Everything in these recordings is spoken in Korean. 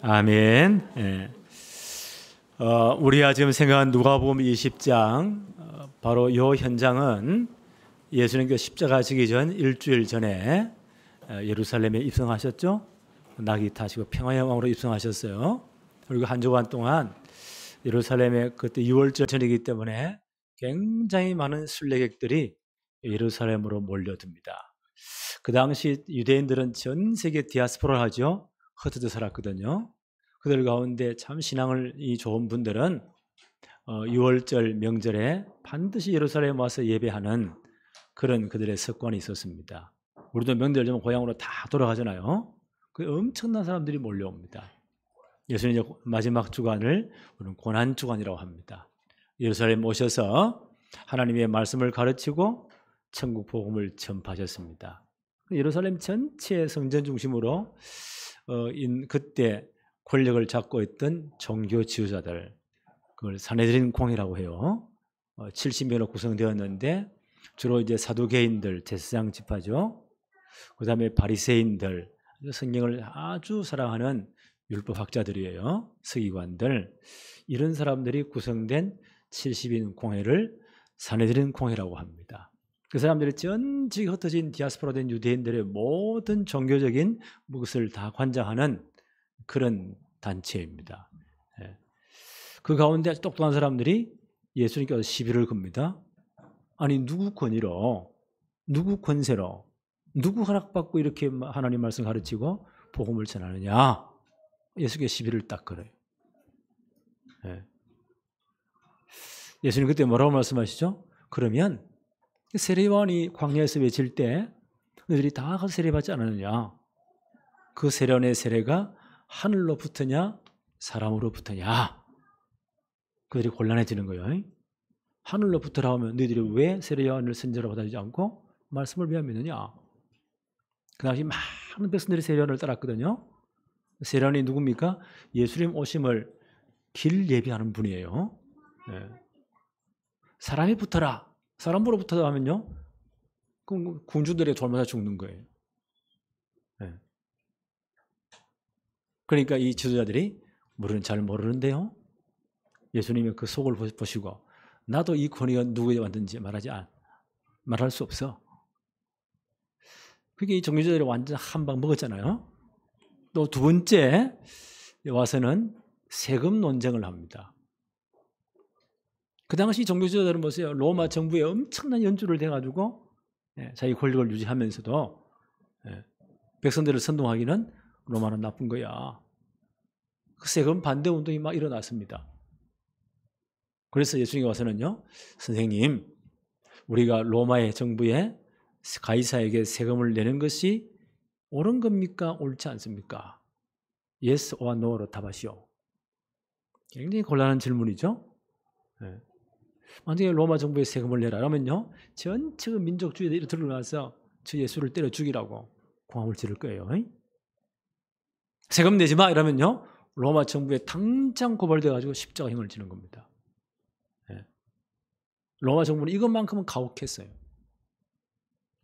아멘. 예. 우리가 지금 생각한 누가복음 20장 바로 이 현장은 예수님께서 십자가 지기 전 일주일 전에 예루살렘에 입성하셨죠. 낙이 타시고 평화의 왕으로 입성하셨어요. 그리고 한 주간 동안 예루살렘에 그때 6월절 전이기 때문에 굉장히 많은 순례객들이 예루살렘으로 몰려듭니다. 그 당시 유대인들은 전 세계 디아스포라를 하죠. 흩어져 살았거든요. 그들 가운데 참 신앙이 좋은 분들은 6월절 명절에 반드시 예루살렘 와서 예배하는 그런 그들의 습관이 있었습니다. 우리도 명절 되면 고향으로 다 돌아가잖아요. 그 엄청난 사람들이 몰려옵니다. 예수님 마지막 주간을 우리는 고난주간이라고 합니다. 예루살렘 오셔서 하나님의 말씀을 가르치고 천국 복음을 전파하셨습니다. 예루살렘 전체 성전 중심으로 그때 권력을 잡고 있던 종교 지도자들, 그걸 산헤드린 공회라고 해요. 70명으로 구성되었는데 주로 이제 사두개인들, 제사장 지파죠. 그다음에 바리새인들, 성경을 아주 사랑하는 율법학자들이에요. 서기관들, 이런 사람들이 구성된 70인 공회를 산헤드린 공회라고 합니다. 그 사람들이 전직 흩어진 디아스포라된 유대인들의 모든 종교적인 몫을 다 관장하는 그런 단체입니다. 그 가운데 똑똑한 사람들이 예수님께서 시비를 겁니다. 아니 누구 권위로, 누구 권세로, 누구 허락받고 이렇게 하나님 말씀 가르치고 복음을 전하느냐. 예수께서 시비를 딱 걸어요. 예수님 그때 뭐라고 말씀하시죠? 그러면 세례요한이 광야에서 외칠 때 너희들이 다 가서 세례받지 않았느냐? 그 세례원의 세례가 하늘로부터냐 사람으로부터냐? 그들이 곤란해지는 거예요. 하늘로부터라 하면 너희들이 왜 세례요한을 선지자로 받아들이지 않고 말씀을 왜 안 믿느냐? 그 당시 많은 백성들이 세례요한을 따랐거든요. 세례요한이 누굽니까? 예수님 오심을 길 예비하는 분이에요. 사람이 붙어라. 사람으로부터 하면요, 그럼 군주들의 돌마다 죽는 거예요. 그러니까 이 지도자들이 잘 모르는데요. 예수님의 그 속을 보시고 나도 이 권위가 누구에 왔는지 말할 수 없어. 그게 이 종교자들이 완전 한 방 먹었잖아요. 또 두 번째 와서는 세금 논쟁을 합니다. 그 당시 종교지도자들은 보세요. 로마 정부에 엄청난 연주를 대가지고 자기 권력을 유지하면서도 백성들을 선동하기는 로마는 나쁜 거야. 그 세금 반대 운동이 막 일어났습니다. 그래서 예수님이 와서는요, 선생님, 우리가 로마의 정부에 가이사에게 세금을 내는 것이 옳은 겁니까? 옳지 않습니까? Yes or No로 답하시오. 굉장히 곤란한 질문이죠. 만약에 로마 정부에 세금을 내라 그러면요, 전체 민족주의에 들어가서 저 예수를 때려 죽이라고 공함을 지를 거예요. 세금 내지 마 이러면요, 로마 정부에 당장 고발돼가지고 십자가형을 지는 겁니다. 로마 정부는 이것만큼은 가혹했어요.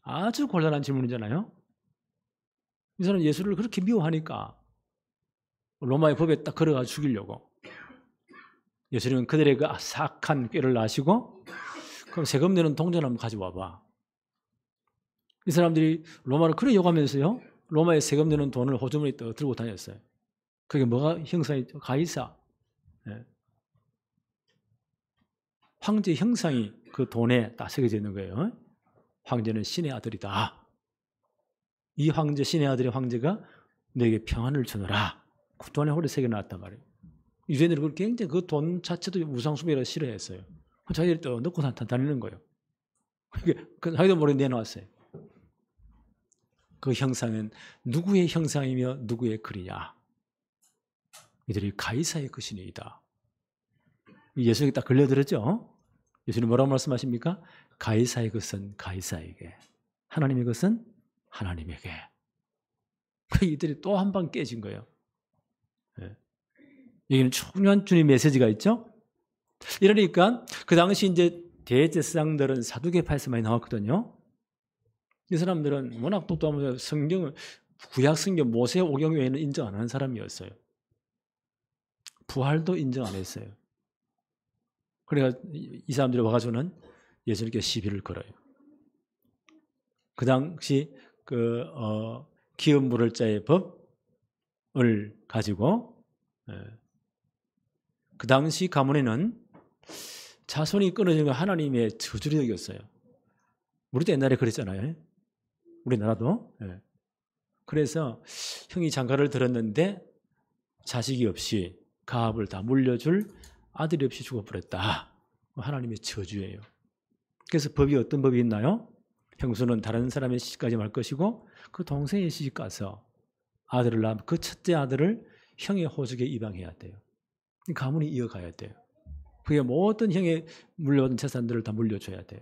아주 곤란한 질문이잖아요. 이 사람은 예수를 그렇게 미워하니까 로마의 법에 딱 걸어가 죽이려고. 예수님은 그들의 그 사악한 꾀를 아시고, 그럼 세금 내는 동전 한번 가져와봐. 이 사람들이 로마를 그래 욕하면서요, 로마에 세금 내는 돈을 호주머니에 들고 다녔어요. 그게 뭐가 형상이 가이사. 황제 형상이 그 돈에 딱 새겨져 있는 거예요. 황제는 신의 아들이다. 이 황제, 신의 아들의 황제가 너에게 평안을 주노라. 그 돈에 홀에 새겨놨단 말이에요. 유대인들은 그걸 굉장히 그 돈 자체도 우상숭배라 싫어했어요. 자기들이 또 넣고 다니는 거예요. 그 자기도 모르게 내놓았어요. 그 형상은 누구의 형상이며 누구의 글이냐? 이들이 가이사의 것이니이다. 예수님이 딱 걸려들었죠? 예수님 뭐라고 말씀하십니까? 가이사의 것은 가이사에게, 하나님의 것은 하나님에게. 이들이 또 한 방 깨진 거예요. 여기는 중요한 주님 메시지가 있죠. 이러니까 그 당시 이제 대제사장들은 사두개파에서 많이 나왔거든요. 이 사람들은 워낙 똑똑하면서 성경을, 구약 성경 모세 오경 외에는 인정 안 하는 사람이었어요. 부활도 인정 안 했어요. 그러니까 이 사람들이 와가지고는 예수님께 시비를 걸어요. 그 당시 기업 물을 자의 법을 가지고 그 당시 가문에는 자손이 끊어지는 건 하나님의 저주로 여겼어요. 우리도 옛날에 그랬잖아요. 우리나라도. 그래서 형이 장가를 들었는데 자식이 없이 가업을 다 물려줄 아들이 없이 죽어버렸다. 하나님의 저주예요. 그래서 법이 어떤 법이 있나요? 형수는 다른 사람의 시집까지 말 것이고 그 동생의 시집 가서 아들을 낳으면 그 첫째 아들을 형의 호적에 입양해야 돼요. 가문이 이어가야 돼요. 그게 모든 형의 물려받은 재산들을 다 물려줘야 돼요.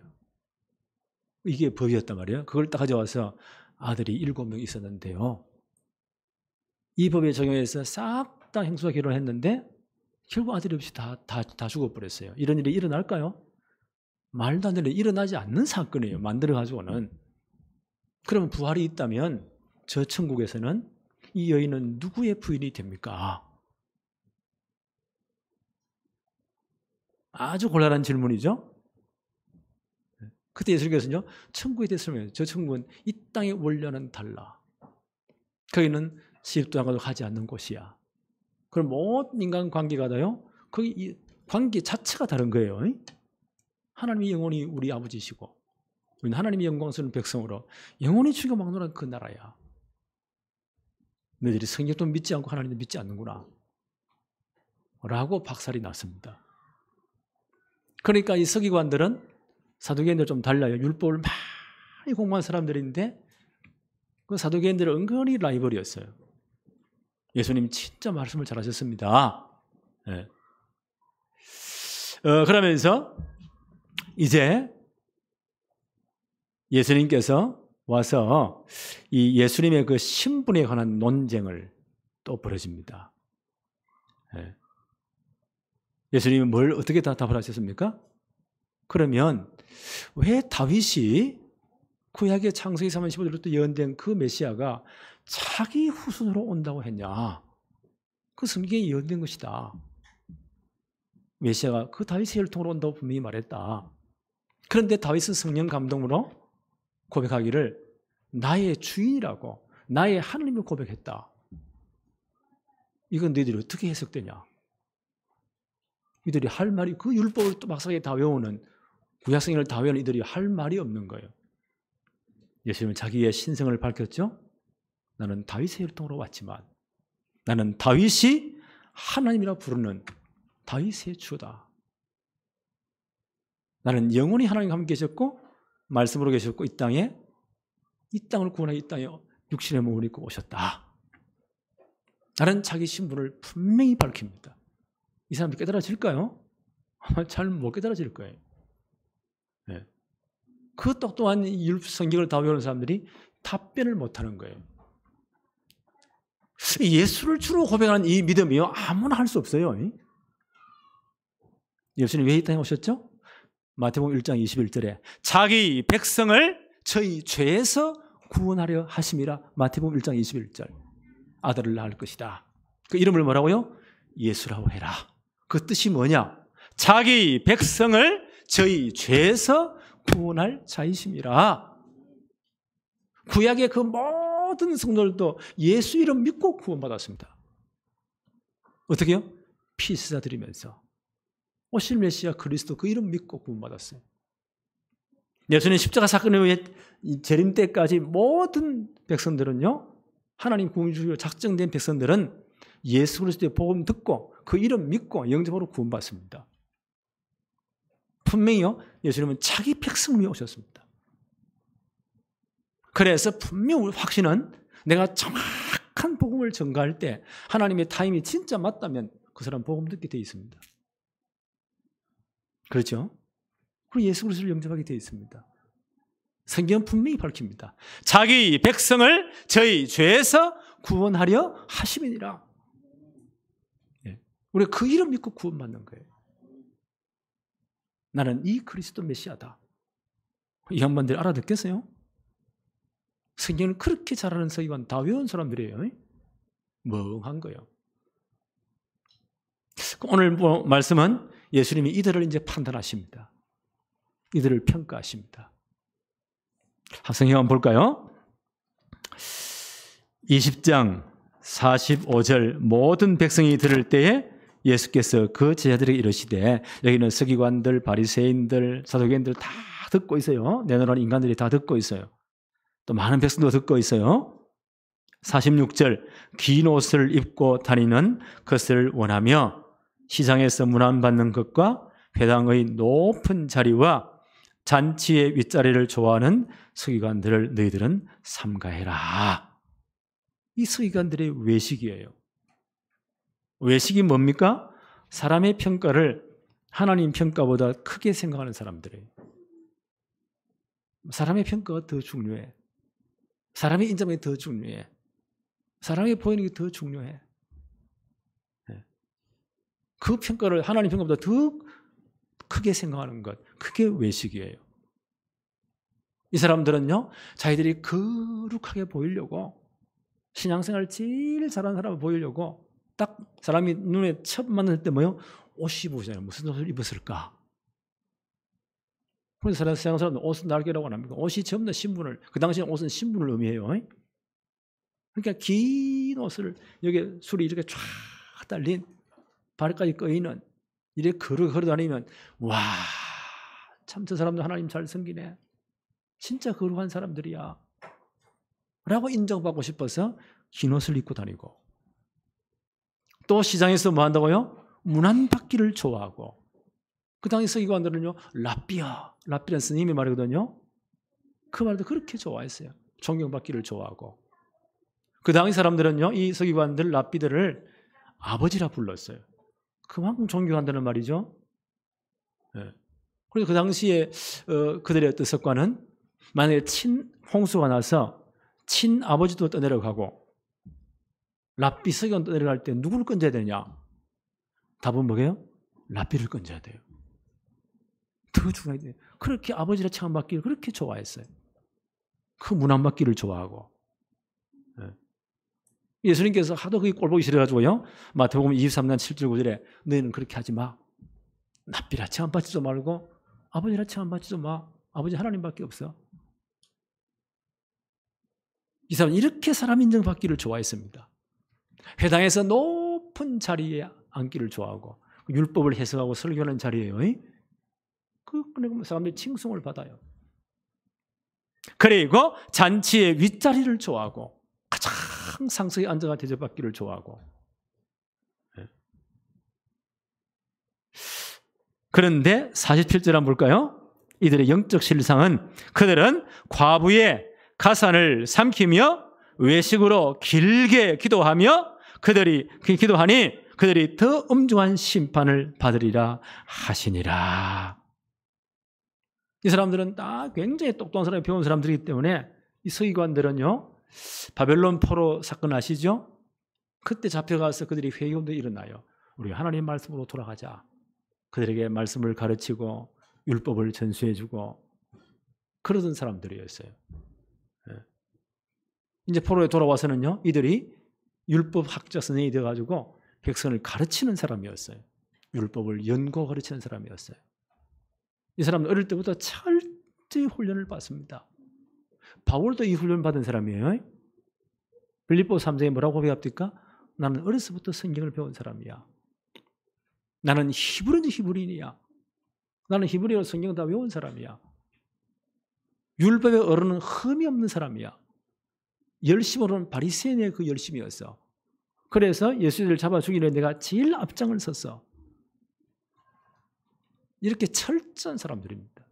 이게 법이었단 말이에요. 그걸 딱 가져와서 아들이 7명 있었는데요. 이 법에 적용해서 싹 다 형수와 결혼했는데 결국 아들이 없이 다 죽어버렸어요. 이런 일이 일어날까요? 말도 안 되는 일이 일어나지 않는 사건이에요. 만들어가지고는. 그러면 부활이 있다면 저 천국에서는 이 여인은 누구의 부인이 됩니까? 아주 곤란한 질문이죠. 그때 예수님께서는요, 천국에 대해서 설명해요. 저 천국은 이 땅의 원료는 달라. 거기는 시집도 안 가도 가지 않는 곳이야. 그럼 모든 인간 관계가 다요. 거기 이 관계 자체가 다른 거예요. 하나님이 영원히 우리 아버지시고 우리는 하나님이 영광스러운 백성으로 영원히 죽여 막노란 그 나라야. 너희들이 성경도 믿지 않고 하나님도 믿지 않는구나 라고 박살이 났습니다. 그러니까 이 서기관들은 사두개인들 좀 달라요. 율법을 많이 공부한 사람들인데 그 사두개인들은 은근히 라이벌이었어요. 예수님 진짜 말씀을 잘하셨습니다. 네. 그러면서 이제 예수님께서 와서 이 예수님의 그 신분에 관한 논쟁을 또 벌어집니다. 네. 예수님은 뭘 어떻게 답을 하셨습니까? 그러면 왜 다윗이 구약의 창세기 3장 15절부터 예언된 그 메시아가 자기 후손으로 온다고 했냐? 그 성경에 예언된 것이다. 메시아가 그 다윗의 혈통으로 온다고 분명히 말했다. 그런데 다윗은 성령 감동으로 고백하기를 나의 주인이라고 나의 하나님을 고백했다. 이건 너희들이 어떻게 해석되냐? 이들이 할 말이 그 율법을 또 막사하게 다 외우는 구약성경을 다 외우는 이들이 할 말이 없는 거예요. 예수님은 자기의 신성을 밝혔죠. 나는 다윗의 혈통으로 왔지만 나는 다윗이 하나님이라 부르는 다윗의 주다. 나는 영원히 하나님과 함께 계셨고 말씀으로 계셨고 이 땅을 구원하여 이 땅에 육신의 몸을 입고 오셨다. 나는 자기 신분을 분명히 밝힙니다. 이 사람들 깨달아질까요? 잘 못 깨달아질 거예요. 네. 그 똑똑한 성경을 다 외우는 사람들이 답변을 못하는 거예요. 예수를 주로 고백하는 이 믿음이요, 아무나 할 수 없어요. 예수님 왜 이 땅에 오셨죠? 마태복음 1장 21절에 자기 백성을 저희 죄에서 구원하려 하심이라. 마태복음 1장 21절. 아들을 낳을 것이다. 그 이름을 뭐라고요? 예수라고 해라. 그 뜻이 뭐냐? 자기 백성을 저희 죄에서 구원할 자이심이라. 구약의 그 모든 성도들도 예수 이름 믿고 구원받았습니다. 어떻게요? 피 씻어 드리면서 오실 메시아 그리스도 그 이름 믿고 구원받았어요. 예수님 십자가 사건 후에 재림 때까지 모든 백성들은요, 하나님 구원주기로 작정된 백성들은 예수 그리스도의 복음 듣고 그 이름 믿고 영접으로 구원받습니다. 분명히요, 예수님은 자기 백성을 위해 오셨습니다. 그래서 분명 확신은 내가 정확한 복음을 전가할 때 하나님의 타임이 진짜 맞다면 그 사람 복음 듣게 되어 있습니다. 그렇죠? 그리고 예수 그리스도를 영접하게 되어 있습니다. 성경은 분명히 밝힙니다. 자기 백성을 저희 죄에서 구원하려 하심이니라. 우리가 그 이름 믿고 구원받는 거예요. 나는 이 그리스도 메시아다. 이 양반들이 알아듣겠어요? 성경을 그렇게 잘하는 서기관 다 외운 사람들이에요. 멍한 거예요. 오늘 말씀은 예수님이 이들을 이제 판단하십니다. 이들을 평가하십니다. 학생형 한번 볼까요? 20장 45절 모든 백성이 들을 때에 예수께서 그 제자들에게 이르시되, 여기는 서기관들, 바리새인들, 사두개인들 다 듣고 있어요. 내노라는 인간들이 다 듣고 있어요. 또 많은 백성도 듣고 있어요. 46절 긴 옷을 입고 다니는 것을 원하며 시장에서 문안받는 것과 회당의 높은 자리와 잔치의 윗자리를 좋아하는 서기관들을 너희들은 삼가해라. 이 서기관들의 외식이에요. 외식이 뭡니까? 사람의 평가를 하나님 평가보다 크게 생각하는 사람들이에요. 사람의 평가가 더 중요해. 사람의 인정이 더 중요해. 사람이 보이는 게 더 중요해. 그 평가를 하나님 평가보다 더 크게 생각하는 것, 그게 외식이에요. 이 사람들은요, 자기들이 거룩하게 보이려고, 신앙생활 제일 잘하는 사람을 보이려고 딱 사람이 눈에 처음 만났을 때 뭐요? 옷이 보이잖아요. 무슨 옷을 입었을까? 그래서 신앙생활은 옷은 날개라고 합니다. 옷이 전부 다 신분을, 그 당시에 옷은 신분을 의미해요. 그러니까 긴 옷을, 여기 술이 이렇게 쫙 달린, 발까지 꺼이는, 이렇게 걸어 다니면, 와, 참 저 사람들 하나님 잘 섬기네. 진짜 거룩한 사람들이야. 라고 인정받고 싶어서 긴 옷을 입고 다니고, 또 시장에서 뭐 한다고요? 문안받기를 좋아하고, 그 당시 서기관들은요, 랍비라는 스님이 말이거든요. 그 말도 그렇게 좋아했어요. 존경받기를 좋아하고. 그 당시 사람들은요, 이 서기관들, 랍비들을 아버지라 불렀어요. 그만큼 존경한다는 말이죠. 네. 그래서 그 당시에 그들의 어떤 습관은, 만약에 홍수가 나서 친아버지도 떠내려가고 랍비 서기관 떠내려갈 때 누구를 건져야 되냐? 답은 뭐예요? 랍비를 건져야 돼요. 더 중요해야 돼요. 그렇게 아버지라 칭함받기를 그렇게 좋아했어요. 그 문안받기를 좋아하고. 예수님께서 하도 그게 꼴보기 싫어가지고요, 마태복음 23장 7절 9절에 너희는 그렇게 하지 마. 랍비라 칭함받지도 말고 아버지라 칭함받지도 마. 아버지 하나님밖에 없어. 이 사람은 이렇게 사람 인정받기를 좋아했습니다. 회당에서 높은 자리에 앉기를 좋아하고 율법을 해석하고 설교하는 자리예요. 그 사람들이 칭송을 받아요. 그리고 잔치의 윗자리를 좋아하고 가장 상석에 앉아가 대접받기를 좋아하고. 그런데 47절 한번 볼까요? 이들의 영적 실상은, 그들은 과부의 가산을 삼키며 외식으로 길게 기도하며 기도하니 그들이 더 엄중한 심판을 받으리라 하시니라. 이 사람들은 다 굉장히 똑똑한 사람이 배운 사람들이기 때문에, 이 서기관들은요, 바벨론 포로 사건 아시죠? 그때 잡혀가서 그들이 회개운동이 일어나요. 우리 하나님 말씀으로 돌아가자. 그들에게 말씀을 가르치고 율법을 전수해주고 그러던 사람들이었어요. 이제 포로에 돌아와서는요, 이들이 율법 학자 선생이 되어가지고 백성을 가르치는 사람이었어요. 율법을 연구하고 가르치는 사람이었어요. 이 사람은 어릴 때부터 철저히 훈련을 받습니다. 바울도 이 훈련을 받은 사람이에요. 빌립보 3장에 뭐라고 고백합니까? 나는 어려서부터 성경을 배운 사람이야. 나는 히브리인이야. 나는 히브리어 성경 다 외운 사람이야. 율법의 어른은 흠이 없는 사람이야. 열심으로는 바리새인의 그 열심이었어. 그래서 예수를 잡아 죽이는 내가 제일 앞장을 섰어. 이렇게 철저한 사람들입니다.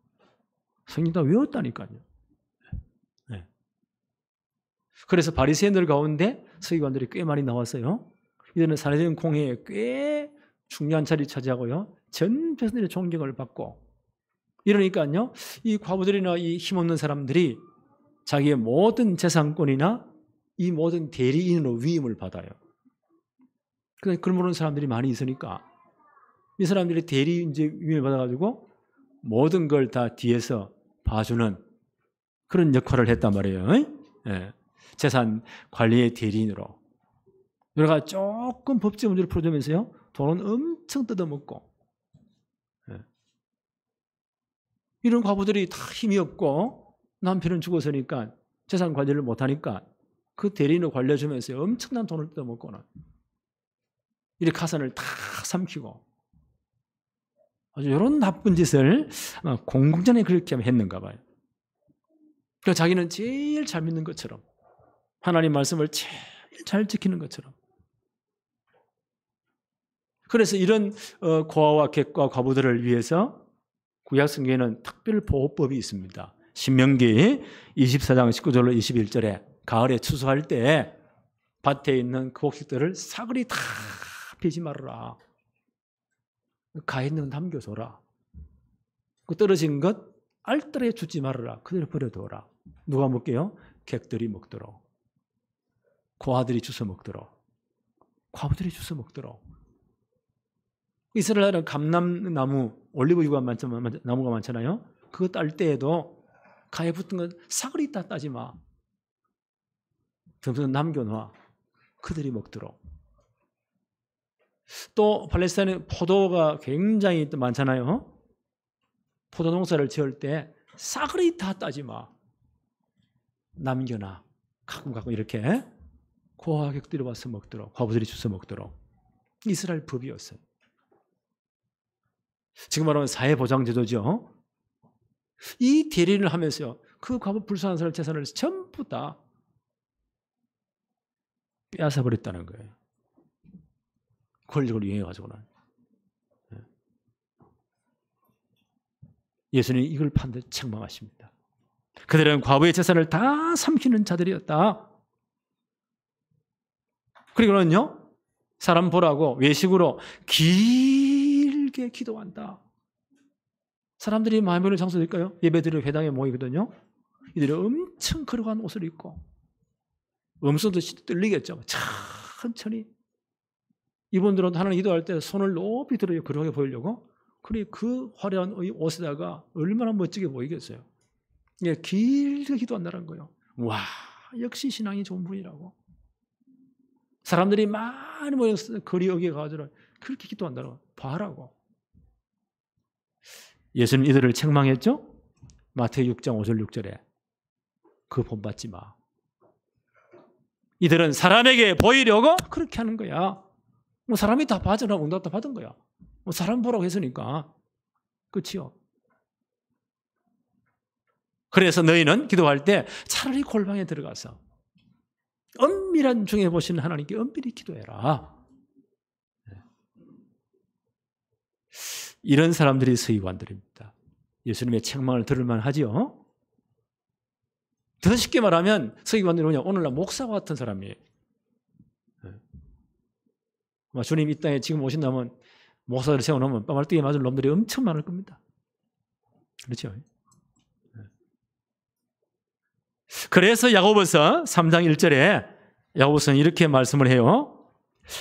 성경 다 외웠다니까요. 네. 그래서 바리새인들 가운데 서기관들이 꽤 많이 나왔어요. 이들은 사내적인 공회에 꽤 중요한 자리 차지하고요, 전 백성들의 존경을 받고. 이러니까요, 이 과부들이나 이 힘없는 사람들이 자기의 모든 재산권이나 이 모든 대리인으로 위임을 받아요. 그러니까 그런 모르는 사람들이 많이 있으니까 이 사람들이 대리 이제 위임을 받아가지고 모든 걸 다 뒤에서 봐주는 그런 역할을 했단 말이에요. 예. 재산 관리의 대리인으로. 여러 가지 조금 법적 문제를 풀어주면서요, 돈은 엄청 뜯어먹고. 이런 과부들이 다 힘이 없고 남편은 죽었으니까 재산 관리를 못하니까 그 대리인을 관리해주면서 엄청난 돈을 뜯어먹고는 이렇게 가산을 다 삼키고 아주 이런 나쁜 짓을 공공전에 그렇게 했는가 봐요. 그래서 자기는 제일 잘 믿는 것처럼 하나님 말씀을 제일 잘 지키는 것처럼. 그래서 이런 고아와 객과 과부들을 위해서 구약 성경에는 특별 보호법이 있습니다. 신명기 24장 19절로 21절에 가을에 추수할 때 밭에 있는 그 곡식들을 사거리 다 베지 말아라. 가에 있는 건 남겨둬라. 그 떨어진 것 알뜰하게 주지 말아라. 그대로 버려둬라. 누가 먹게요? 객들이 먹도록. 고아들이 주워 먹도록. 과부들이 주워 먹도록. 이스라엘은 감람나무, 올리브유가 나무가 많잖아요. 그거 딸 때에도 가에 붙은 건 사거리 다 따지 마. 점점 남겨놔. 그들이 먹도록. 또 팔레스타인은 포도가 굉장히 많잖아요. 포도 농사를 지을 때 사거리 다 따지 마. 남겨놔. 가끔 이렇게 고아객들이 와서 먹도록, 과부들이 주워 먹도록. 이스라엘 법이었어요. 지금 말하면 사회보장제도죠. 이 대리를 하면서요, 그 과부 불쌍한 사람 재산을 전부 다 빼앗아버렸다는 거예요. 권력을 이용해가지고는. 예수님이 이걸 판대 책망하십니다. 그들은 과부의 재산을 다 삼키는 자들이었다. 그리고는요, 사람 보라고 외식으로 길게 기도한다. 사람들이 마음에 오는 장소일까요? 예배드리는 회당에 모이거든요. 이들이 엄청 걸어간 옷을 입고 음성도 떨리겠죠. 천천히. 이분들은 하나님 기도할 때 손을 높이 들어요. 그러하게 보이려고. 그래 그 화려한 옷에다가 얼마나 멋지게 보이겠어요. 예, 길게 기도한다는 거예요. 와, 역시 신앙이 좋은 분이라고. 사람들이 많이 모여서 거리 여기에 가서 그렇게 기도한다고 봐라고. 예수님 이들을 책망했죠? 마태복음 6장 5절 6절에 그 본받지 마. 이들은 사람에게 보이려고 그렇게 하는 거야. 뭐 사람이 다 받으라고 응답 다 받은 거야. 뭐 사람 보라고 했으니까. 그렇지요? 그래서 너희는 기도할 때 차라리 골방에 들어가서 은밀한 중에 보시는 하나님께 은밀히 기도해라. 이런 사람들이 서기관들입니다. 예수님의 책망을 들을 만하지요. 더 쉽게 말하면 서기관들은 그냥 오늘날 목사와 같은 사람이에요. 주님 이 땅에 지금 오신다면 목사를 세워놓으면 뺨알뜨기 맞을 놈들이 엄청 많을 겁니다. 그렇죠? 그래서 야고보서 3장 1절에 야고보서는 이렇게 말씀을 해요.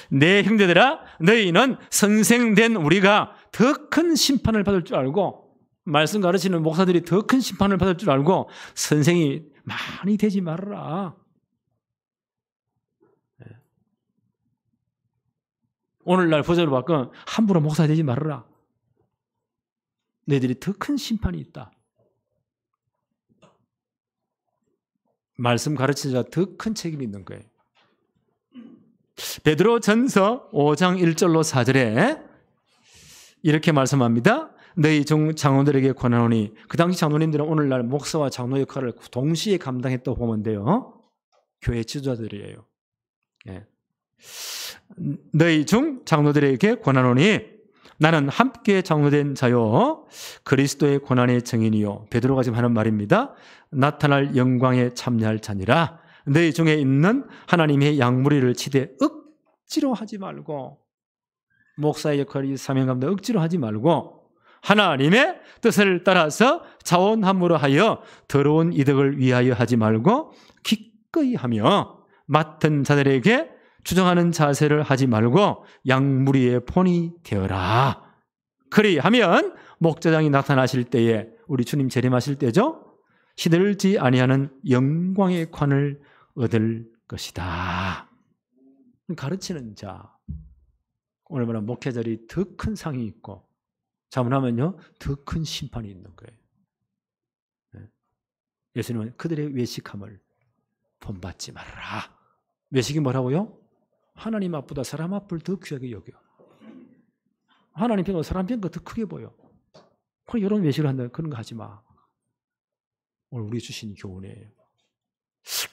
내 형제들아 너희는 선생된 우리가 더 큰 심판을 받을 줄 알고, 말씀 가르치는 목사들이 더 큰 심판을 받을 줄 알고 선생이 많이 되지 말아라. 오늘날 버전으로 바꾸면 함부로 목사 되지 말아라. 너희들이 더 큰 심판이 있다. 말씀 가르치는 자가 더 큰 책임이 있는 거예요. 베드로 전서 5장 1절로 4절에 이렇게 말씀합니다. 너희 중 장로들에게 권하노니, 그 당시 장로님들은 오늘날 목사와 장로 역할을 동시에 감당했다고 보면 돼요. 교회 지도자들이에요. 예. 너희 중 장로들에게 권하노니 나는 함께 장로된 자요 그리스도의 고난의 증인이요. 베드로가 지금 하는 말입니다. 나타날 영광에 참여할 자니라. 너희 중에 있는 하나님의 양무리를 치되 억지로 하지 말고, 목사의 역할이 사명감도 억지로 하지 말고 하나님의 뜻을 따라서 자원함으로 하여 더러운 이득을 위하여 하지 말고 기꺼이 하며 맡은 자들에게 주정하는 자세를 하지 말고 양무리의 본이 되어라. 그리하면 목자장이 나타나실 때에, 우리 주님 재림하실 때죠, 시들지 아니하는 영광의 관을 얻을 것이다. 가르치는 자, 오늘 말하는 목회자들이 더 큰 상이 있고 잘못하면요 더 큰 심판이 있는 거예요. 예수님은 그들의 외식함을 본받지 말아라. 외식이 뭐라고요? 하나님 앞보다 사람 앞을 더 귀하게 여겨. 하나님 평가 사람 평가 더 크게 보여. 그럼 이런 외식을 한다. 그런 거 하지 마. 오늘 우리 주신 교훈이에요.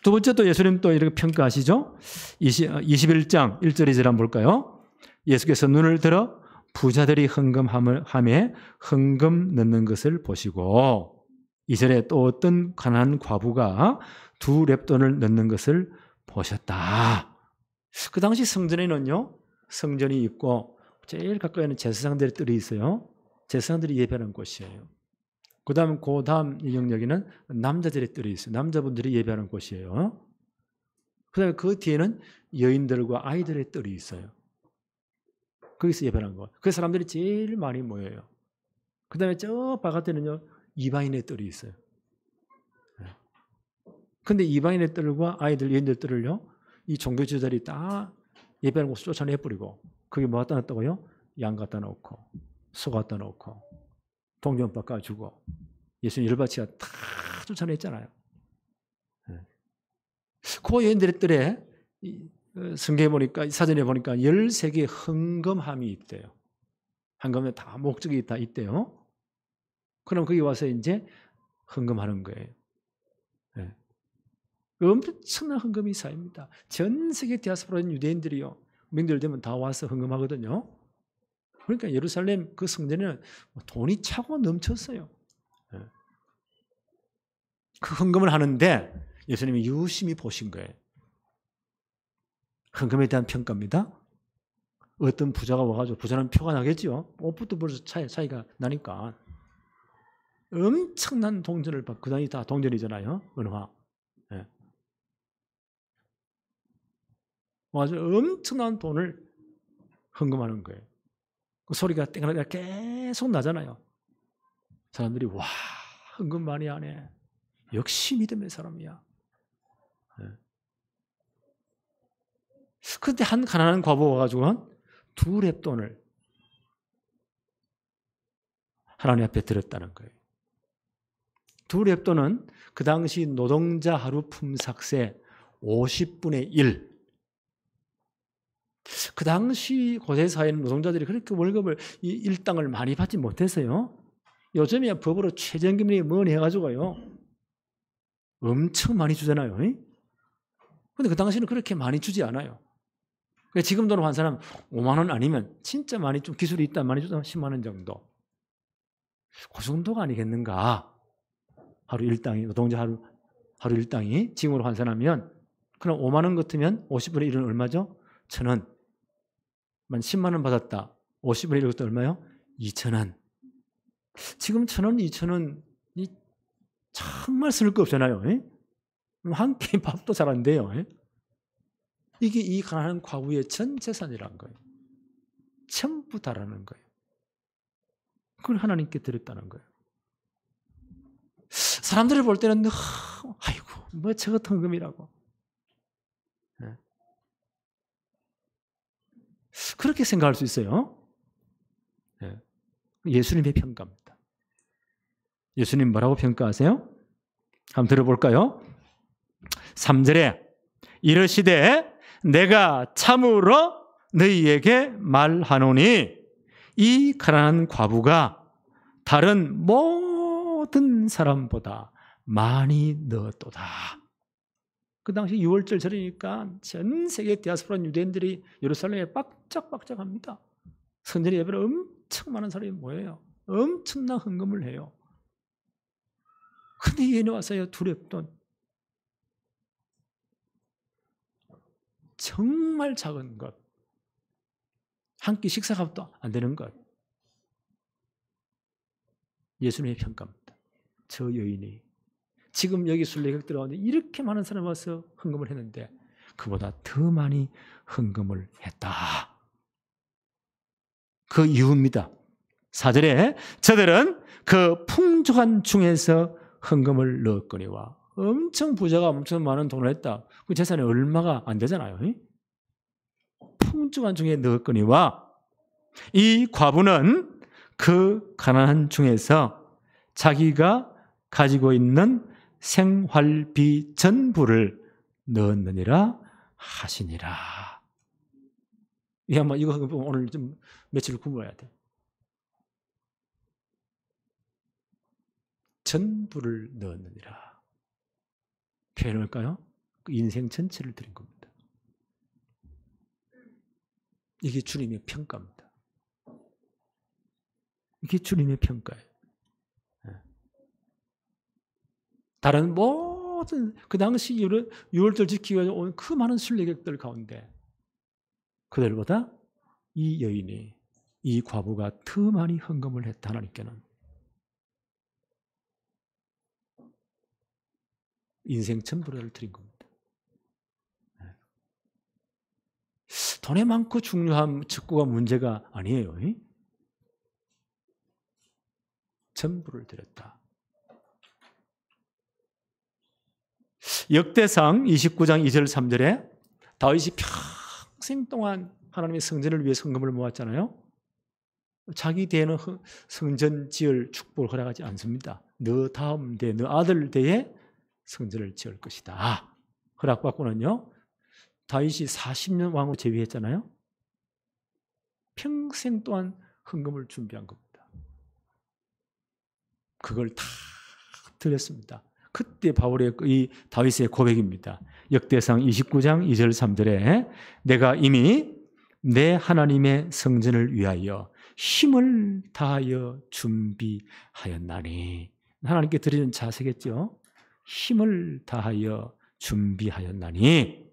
두 번째 또 예수님 또 이렇게 평가하시죠. 21장 1절 2절 한번 볼까요? 예수께서 눈을 들어 부자들이 헌금함에 헌금 넣는 것을 보시고 2절에 또 어떤 가난한 과부가 2렙돈을 넣는 것을 보셨다. 그 당시 성전에는요 성전이 있고 제일 가까이는 제사장들의 뜰이 있어요. 제사장들이 예배하는 곳이에요. 그 다음 영역에는 남자들의 뜰이 있어요. 남자분들이 예배하는 곳이에요. 그 다음에 그 뒤에는 여인들과 아이들의 뜰이 있어요. 거기서 예배하는 거. 그 사람들이 제일 많이 모여요. 그 다음에 저 바깥에는요 이방인의 뜰이 있어요. 근데 이방인의 뜰과 아이들, 여인들 뜰을요 이 종교지도자들이 다 예배하는 곳을 쫓아내버리고 거기 뭐 갖다 놨다고요? 양 갖다 놓고 소 갖다 놓고 동전밥 까주고 예수님 열받치가 다 쫓아냈잖아요. 그 여인들의 뜰에 성경에 보니까 사전에 보니까 13개의 헌금함이 있대요. 헌금에 다 목적이 다 있대요. 그럼 거기 와서 이제 헌금하는 거예요. 네. 엄청난 헌금이 쌓입니다. 전 세계 디아스포라 유대인들이요. 명절 되면 다 와서 헌금하거든요. 그러니까 예루살렘 그 성전에는 돈이 차고 넘쳤어요. 네. 그 헌금을 하는데 예수님이 유심히 보신 거예요. 헌금에 대한 평가입니다. 어떤 부자가 와가지고 부자는 표가 나겠죠. 옷부터 벌써 차이가 나니까. 엄청난 동전을 받고 그 당시 다 동전이잖아요. 은화. 네. 아주 엄청난 돈을 헌금하는 거예요. 그 소리가 땡그랑 계속 나잖아요. 사람들이 와 헌금 많이 하네. 역시 믿음의 사람이야. 네. 그런데 한 가난한 과부가 와가지고 2렙돈을 하나님 앞에 드렸다는 거예요. 2렙돈은 그 당시 노동자 하루 품삯의 50분의 1. 그 당시 고대 사회는 노동자들이 그렇게 월급을 일당을 많이 받지 못했어요. 요즘이야 법으로 최저임금이 뭐니 해가지고요 엄청 많이 주잖아요. 그런데 그 당시는 그렇게 많이 주지 않아요. 지금 돈으로 한 사람 5만 원 아니면 진짜 많이 좀 기술이 있다 많이 주다 10만 원 정도. 그 정도가 아니겠는가. 하루 일당이 노동자 하루 일당이 지금으로 환산하면 그럼 5만 원 같으면 50분의 1은 얼마죠? 1,000원. 만 10만 원 받았다. 50분의 1은 얼마요? 2,000원. 지금 1,000원, 2,000원이 정말 쓸 거 없잖아요. 한 끼 밥도 잘 안 돼요. 이게 이 가난한 과부의 전 재산이라는 거예요. 전부 다라는 거예요. 그걸 하나님께 드렸다는 거예요. 사람들을 볼 때는 아이고 뭐 저 같은 헌금이라고. 그렇게 생각할 수 있어요. 예수님의 평가입니다. 예수님 뭐라고 평가하세요? 한번 들어볼까요? 3절에 이르시되 내가 참으로 너희에게 말하노니 이 가난한 과부가 다른 모든 사람보다 많이 넣었도다. 그 당시 유월절 절이니까 전 세계 디아스포라 유대인들이 예루살렘에 빡짝빡짝합니다. 성전 예배를 엄청 많은 사람이 모여요. 엄청난 헌금을 해요. 근데 얘네 와서요 2렙돈. 정말 작은 것. 한 끼 식사값도 안 되는 것. 예수님의 평가입니다. 저 여인이 지금 여기 순례객 들어가는데 이렇게 많은 사람이 와서 헌금을 했는데 그보다 더 많이 헌금을 했다. 그 이유입니다. 4절에 저들은 그 풍족한 중에서 헌금을 넣었거니와. 엄청 부자가 엄청 많은 돈을 했다. 그 재산이 얼마가 안 되잖아요. 풍족한 중에 넣었거니와 이 과부는 그 가난한 중에서 자기가 가지고 있는 생활비 전부를 넣었느니라 하시니라. 이 한번 이거 오늘 좀 며칠 굶어야 돼. 전부를 넣었느니라. 표현할까요? 그 인생 전체를 드린 겁니다. 이게 주님의 평가입니다. 이게 주님의 평가예요. 다른 모든 그 당시 유월절 지키기 위해서 온 그 많은 순례객들 가운데 그들보다 이 여인이, 이 과부가 더 많이 헌금을 했다. 하나님께는 인생 전부를 드린 겁니다. 돈이 많고 중요한 직구가 문제가 아니에요. 전부를 드렸다. 역대상 29장 2절 3절에 다윗이 평생 동안 하나님의 성전을 위해 헌금을 모았잖아요. 자기 대에는 성전 지을 축복을 허락하지 않습니다. 너 다음 대, 너 아들 대에 성전을 지을 것이다. 허락받고는요, 다윗이 40년 왕으로 재위했잖아요. 평생 동안 헌금을 준비한 겁니다. 그걸 다 드렸습니다. 그때 바울의 이 다윗의 고백입니다. 역대상 29장 2절 3절에 내가 이미 내 하나님의 성전을 위하여 힘을 다하여 준비하였나니. 하나님께 드리는 자세겠죠. 힘을 다하여 준비하였나니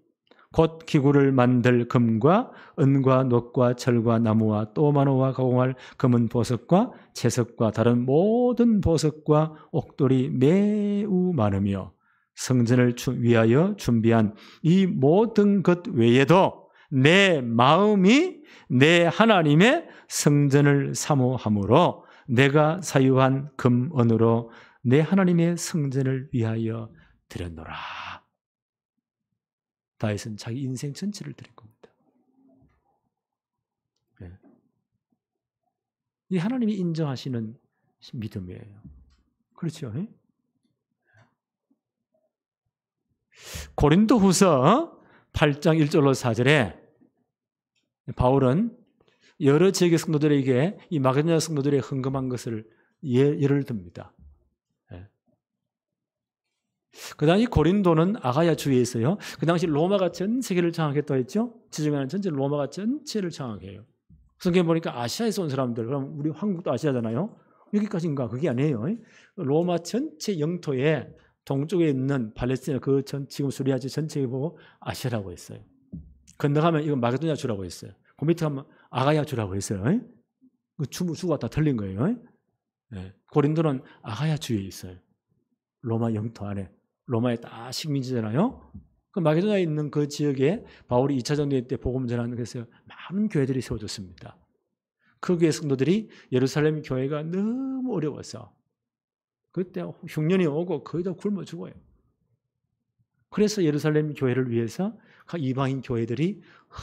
곧 기구를 만들 금과 은과 놋과 철과 나무와 또 마노와 가공할 금은 보석과 채석과 다른 모든 보석과 옥돌이 매우 많으며 성전을 위하여 준비한 이 모든 것 외에도 내 마음이 내 하나님의 성전을 사모함으로 내가 사유한 금 은으로 내 하나님의 성전을 위하여 드렸노라. 다윗은 자기 인생 전체를 드린 겁니다. 네. 이 하나님이 인정하시는 믿음이에요. 그렇죠? 네? 고린도후서 8장 1절로 4절에 바울은 여러 지역의 성도들에게 이 마게도냐 성도들의 헌금한 것을 예를 듭니다. 그 당시 고린도는 아가야 주위에 있어요. 그 당시 로마가 전 세계를 장악했다고 했죠. 지중해는 전체 로마가 전체를 장악해요. 성경에 보니까 아시아에서 온 사람들, 그럼 우리 한국도 아시아잖아요. 여기까지인가? 그게 아니에요. 로마 전체 영토에 동쪽에 있는 팔레스티나 지금 수리아지 전체에 보고 아시아라고 했어요. 건너가면 이건 마게도냐 주라고 했어요. 그 밑에 가면 아가야 주라고 했어요. 그 주가 다 틀린 거예요. 고린도는 아가야 주위에 있어요. 로마 영토 안에. 로마에 다 식민지잖아요. 그 마게도냐에 있는 그 지역에 바울이 2차 전도회 때 복음 전하는 것에서 많은 교회들이 세워졌습니다. 그 교회 성도들이 예루살렘 교회가 너무 어려워서 그때 흉년이 오고 거의 다 굶어 죽어요. 그래서 예루살렘 교회를 위해서 각 이방인 교회들이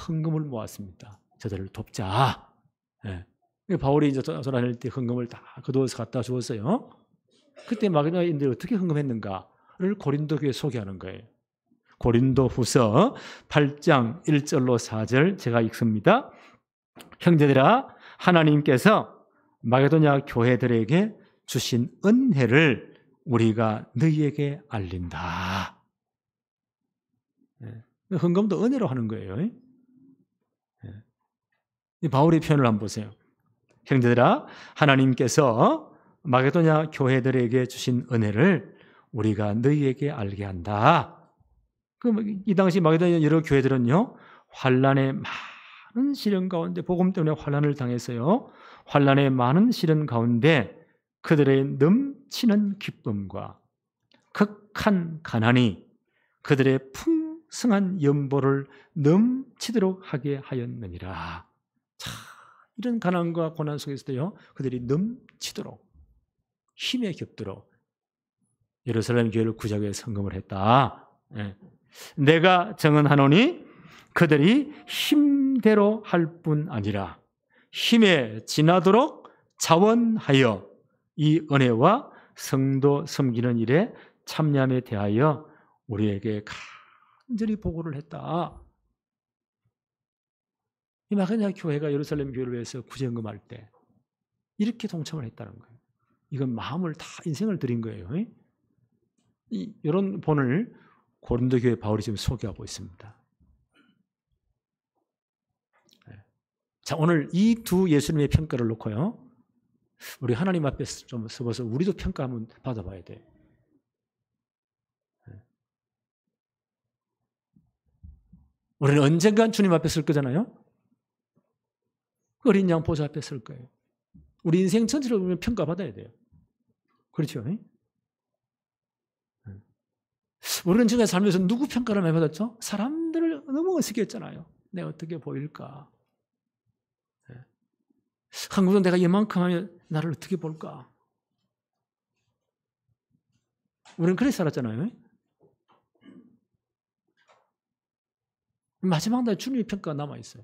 헌금을 모았습니다. 저들을 돕자. 바울이 이제 전할 때 헌금을 다 거두어서 갖다 주었어요. 그때 마게도냐인들이 어떻게 헌금했는가? 를 고린도 교회에 소개하는 거예요. 고린도후서 8장 1절로 4절 제가 읽습니다. 형제들아, 하나님께서 마게도냐 교회들에게 주신 은혜를 우리가 너희에게 알린다. 헌금도 은혜로 하는 거예요. 바울의 표현을 한번 보세요. 형제들아, 하나님께서 마게도냐 교회들에게 주신 은혜를 우리가 너희에게 알게 한다. 이 당시 마게도냐 여러 교회들은요, 환난의 많은 시련 가운데 복음 때문에 환난을 당했어요. 환난의 많은 시련 가운데 그들의 넘치는 기쁨과 극한 가난이 그들의 풍성한 연보를 넘치도록 하게 하였느니라. 자, 이런 가난과 고난 속에서도요, 그들이 넘치도록 힘에 겹도록 예루살렘 교회를 구자하기 위해 헌금을 했다. 내가 정언하노니 그들이 힘대로 할 뿐 아니라 힘에 지나도록 자원하여 이 은혜와 성도 섬기는 일에 참여함에 대하여 우리에게 간절히 보고를 했다. 이 마케도니아 교회가 예루살렘 교회를 위해서 구제헌금할 때 이렇게 동참을 했다는 거예요. 이건 마음을 다 인생을 드린 거예요. 이런 본을 고린도 교회 바울이 지금 소개하고 있습니다. 자, 오늘 이 두 예수님의 평가를 놓고요, 우리 하나님 앞에 좀 서서 우리도 평가 한번 받아봐야 돼. 우리는 언젠간 주님 앞에 설 거잖아요. 어린 양 보좌 앞에 설 거예요. 우리 인생 전체를 우리는 평가받아야 돼요. 그렇죠? 우리는 지금 살면서 누구 평가를 많이 받았죠? 사람들을 너무 어색해 했잖아요. 내가 어떻게 보일까? 한국은 내가 이만큼 하면 나를 어떻게 볼까? 우리는 그렇게 살았잖아요. 마지막 날 주님의 평가가 남아있어요.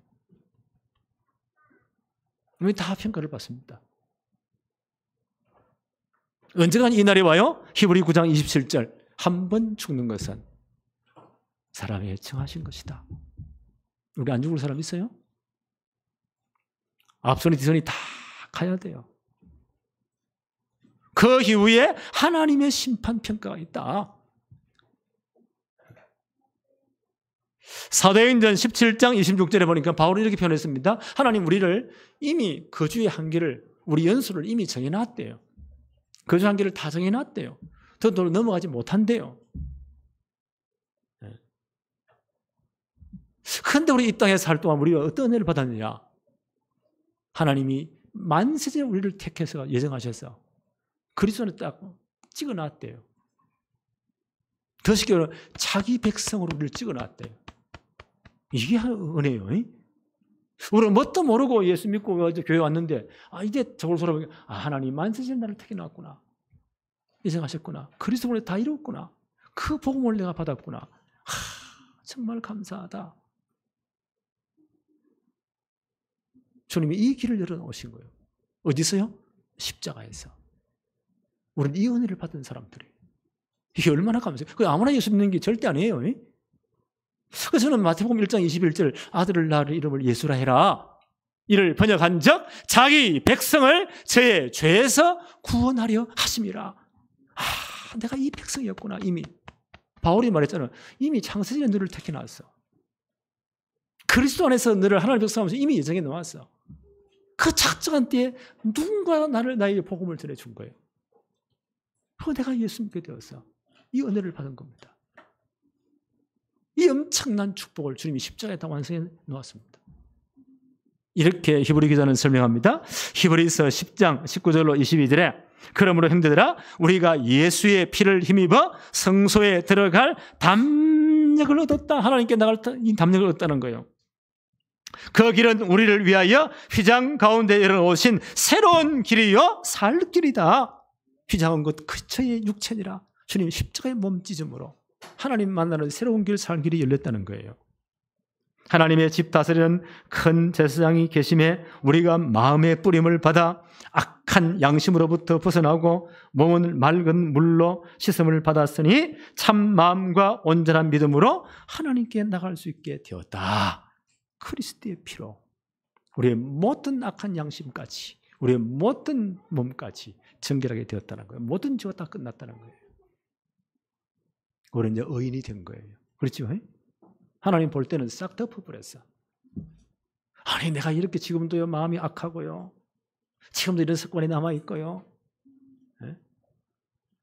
우리 다 평가를 받습니다. 언제가 이 날이 와요? 히브리 9장 27절. 한 번 죽는 것은 사람의 정하신 것이다. 우리 안 죽을 사람 있어요? 앞선이 뒤선이 다 가야 돼요. 그 이후에 하나님의 심판평가가 있다. 사도행전 17장 26절에 보니까 바울이 이렇게 표현했습니다. 하나님 우리를 이미 거주의 한계를, 우리 연수를 이미 정해놨대요. 거주 한계를 다 정해놨대요. 더 넘어가지 못한대요. 그런데 우리 이 땅에 살 동안 우리가 어떤 은혜를 받았느냐? 하나님이 만세전에 우리를 택해서 예정하셔서 그리스도를 딱 찍어놨대요. 더 쉽게 말하면 자기 백성으로 우리를 찍어놨대요. 이게 은혜예요. 우리는 뭣도 모르고 예수 믿고 교회 왔는데, 이제 저걸 돌아보니까, 하나님 만세전에 나를 택해놨구나. 예정하셨구나. 그리스도로 다 이뤘구나. 그 복음을 내가 받았구나. 정말 감사하다. 주님이 이 길을 열어놓으신 거예요. 어디서요? 십자가에서. 우리는 이 은혜를 받은 사람들이에요. 이게 얼마나 감사해요. 아무나 예수 믿는 게 절대 아니에요. 그래서 저는 마태복음 1장 21절 아들을 낳을 이름을 예수라 해라. 이를 번역한 적 자기 백성을 저의 죄에서 구원하려 하심이라. 내가 이 백성이었구나. 이미 바울이 말했잖아요. 이미 창세전에 너를 택해놨어. 그리스도 안에서 너를 하나님의 백성하면서 이미 예정해 놓았어. 그 작정한 때에 누군가 나에게 복음을 전해준 거예요. 그리고 내가 예수 믿게 되어서 이 은혜를 받은 겁니다. 이 엄청난 축복을 주님이 십자가에 다 완성해 놓았습니다. 이렇게 히브리 기자는 설명합니다. 히브리서 10장 19절로 22절에 그러므로 형제들아 우리가 예수의 피를 힘입어 성소에 들어갈 담력을 얻었다. 하나님께 나갈 이 담력을 얻었다는 거예요. 그 길은 우리를 위하여 휘장 가운데 열어놓으신 새로운 길이요 살 길이다. 휘장은 곧 그처의 육체니라. 주님 십자가의 몸찢음으로 하나님 만나는 새로운 길, 살 길이 열렸다는 거예요. 하나님의 집 다스리는 큰 제사장이 계심에 우리가 마음의 뿌림을 받아 악한 양심으로부터 벗어나고 몸은 맑은 물로 씻음을 받았으니 참 마음과 온전한 믿음으로 하나님께 나갈 수 있게 되었다. 그리스도의 피로 우리의 모든 악한 양심까지, 우리의 모든 몸까지 정결하게 되었다는 거예요. 모든 죄가 다 끝났다는 거예요. 우리는 이제 의인이 된 거예요. 그렇죠? 하나님 볼 때는 싹 덮어버렸어. 아니 내가 이렇게 지금도 마음이 악하고요. 지금도 이런 습관이 남아있고요.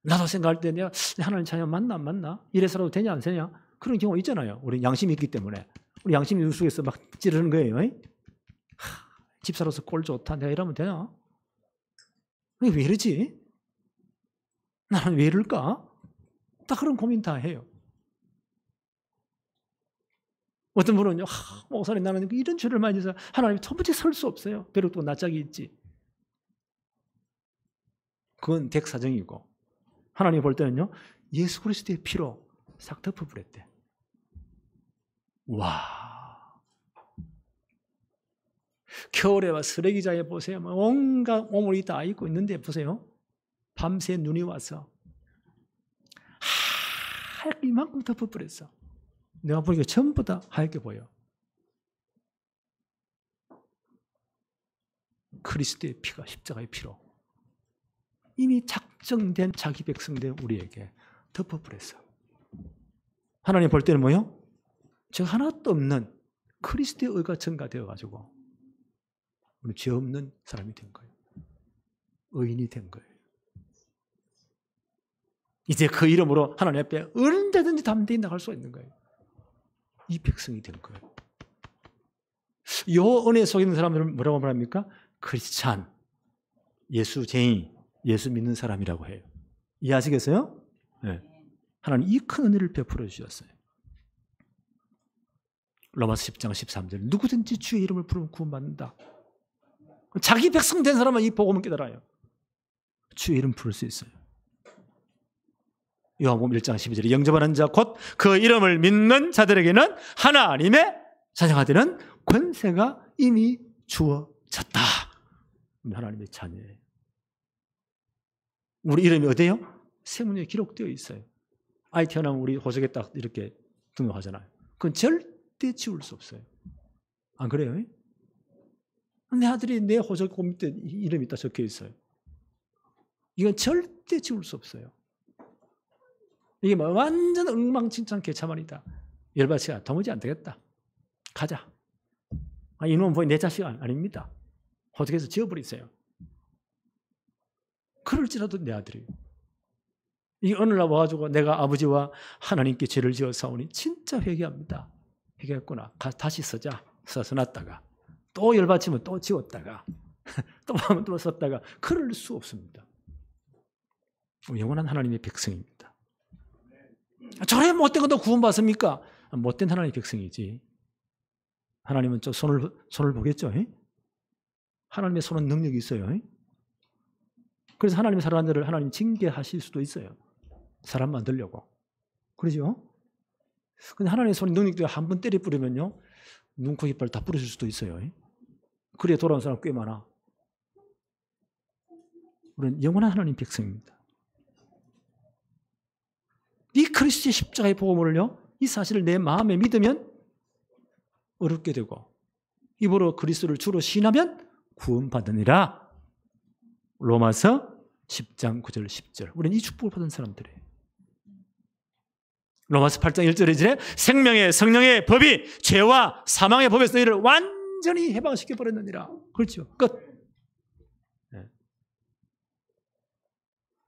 나도 생각할 때 내가 하나님 자녀 맞나 안 맞나? 이래서라도 되냐 안 되냐? 그런 경우 있잖아요. 우리 양심이 있기 때문에. 우리 양심이 우스에서 막 찌르는 거예요. 집사로서 꼴 좋다. 내가 이러면 되나? 왜 이러지? 나는 왜 이럴까? 다 그런 고민 다 해요. 어떤 분은 목사님 나는 이런 죄를 많이 해서 하나님 도무지 설 수 없어요. 벼룩도 낯짝이 있지. 그건 객사정이고 하나님 볼 때는요. 예수 그리스도의 피로 싹 덮어버렸대. 와. 겨울에 와 쓰레기장에 보세요. 온갖 오물이 다 있고 있는데 보세요. 밤새 눈이 와서 하얗게 이만큼 덮어버렸어. 내가 보니까 전부 다 하얗게 보여. 그리스도의 피가 십자가의 피로 이미 작정된 자기 백성된 우리에게 덮어버렸어. 하나님 볼 때는 뭐요? 저 하나도 없는 그리스도의 의가 증가되어가지고 우리 죄 없는 사람이 된 거예요. 의인이 된 거예요. 이제 그 이름으로 하나님 앞에 언제든지 담대히 나갈 수가 있는 거예요. 이 백성이 된 거예요. 이 은혜 속에 있는 사람들은 뭐라고 말합니까? 크리스찬, 예수쟁이, 예수 믿는 사람이라고 해요. 이해하시겠어요? 네. 하나님 이 큰 은혜를 베풀어 주셨어요. 로마서 10장 13절 누구든지 주의 이름을 부르면 구원받는다. 자기 백성 된 사람은 이 복음을 깨달아요. 주의 이름 부를 수 있어요. 요한복음 1장 12절에 영접하는 자 곧 그 이름을 믿는 자들에게는 하나님의 자녀가 되는 권세가 이미 주어졌다. 하나님의 자녀예요. 우리 이름이 어디에요? 세문에 기록되어 있어요. 아이 태어나면 우리 호적에 딱 이렇게 등록하잖아요. 그건 절대 지울 수 없어요. 안 그래요? 내 아들이 내 호적 밑에 이름이 딱 적혀 있어요. 이건 절대 지울 수 없어요. 이게 완전 엉망진창 개차만이다. 열받치가 도무지 안 되겠다. 가자. 이놈은 보니 내 자식 아닙니다. 호적에서 지워버리세요. 그럴지라도 내 아들이에요. 이 어느 날 와가지고 내가 아버지와 하나님께 죄를 지어 싸우니 진짜 회개합니다. 회개했구나. 다시 쓰자. 써서 놨다가 또 열받치면 또 지웠다가 또 하면 또 썼다가 그럴 수 없습니다. 영원한 하나님의 백성입니다. 저래 못된 것도 구원받습니까? 못된 하나님의 백성이지. 하나님은 저 손을 보겠죠? 하나님의 손은 능력이 있어요. 그래서 하나님의 사랑하는 자를 하나님 징계하실 수도 있어요. 사람 만들려고. 그러죠? 근데 하나님의 손이 능력이 한 번 때려 뿌리면요, 눈, 코, 이빨 다 부러질 수도 있어요. 그래 돌아온 사람 꽤 많아. 우리는 영원한 하나님 백성입니다. 이 그리스도의 십자가의 복음을요, 이 사실을 내 마음에 믿으면 어렵게 되고, 입으로 그리스도를 주로 신하면 구원받으니라. 로마서 10장 9절 10절. 우리는 이 축복을 받은 사람들이에요. 로마서 8장 1절에 이제 생명의 성령의 법이 죄와 사망의 법에서 너희를 완전히 해방시켜 버렸느니라. 그렇죠. 끝. 네.